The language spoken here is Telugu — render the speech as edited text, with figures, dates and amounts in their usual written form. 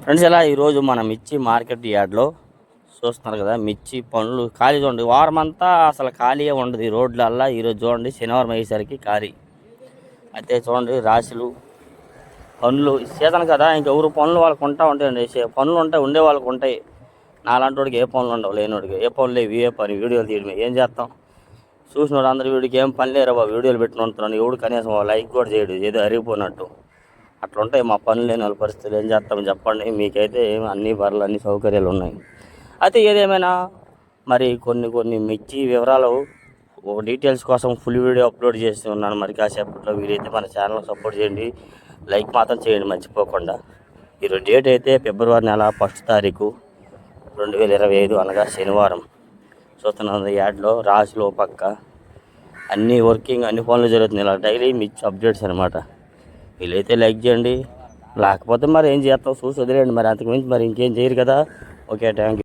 ఫ్రెండ్స్ ఇలా ఈరోజు మన మిర్చి మార్కెట్ యార్డ్లో చూస్తున్నారు కదా, మిర్చి పనులు ఖాళీ చూడండి. వారం అంతా అసలు ఖాళీయే ఉండదు ఈ రోడ్లల్లా. ఈరోజు చూడండి శనివారం అయ్యేసరికి ఖాళీ. అయితే చూడండి రాశులు పనులు సీజన్ కదా, ఇంకెవరు పనులు వాళ్ళకు ఉంటా ఉంటాయండి. పనులు ఉంటాయి, ఉండే వాళ్ళకు ఉంటాయి. నాలాంటి వాడికి ఏ పనులు ఉండవు, లేనివాడికి ఏ పనులు లేవు, ఏ పని వీడియోలు తీయడమే. ఏం చేస్తాం, చూసినోడు అందరు వీడికి ఏం పని లేరు బాబు, వీడియోలు పెట్టుకుని ఉంటున్నాను. ఎవడు కనీసం లైక్ కూడా చేయడు, ఏదో అరిగిపోయినట్టు అట్లుంటాయి మా పనులు లేని వాళ్ళ పరిస్థితులు. ఏం చేస్తాం చెప్పండి. మీకైతే అన్ని బర్రెలు అన్ని సౌకర్యాలు ఉన్నాయి. అయితే ఏదేమైనా మరి కొన్ని మిర్చి వివరాలు ఒక డీటెయిల్స్ కోసం ఫుల్ వీడియో అప్లోడ్ చేసి ఉన్నాను. మరి కాసేపట్లో వీరైతే మన ఛానల్ సపోర్ట్ చేయండి, లైక్ మాత్రం చేయండి మర్చిపోకుండా. ఈరోజు డేట్ అయితే ఫిబ్రవరి నెల 1 తారీఖు 2025 అనగా శనివారం. చూస్తున్నాను యాడ్లో రాశిలో పక్క అన్ని వర్కింగ్, అన్ని పనులు జరుగుతున్నాయి. ఇలా డైలీ మిర్చి అప్డేట్స్ అనమాట. వీలైతే లైక్ చేయండి, లేకపోతే మరి ఏం చేస్తాం చూసి వదిలేయండి. మరి అంతకుమించి మరి ఇంకేం చేయరు కదా. Okay, thank you.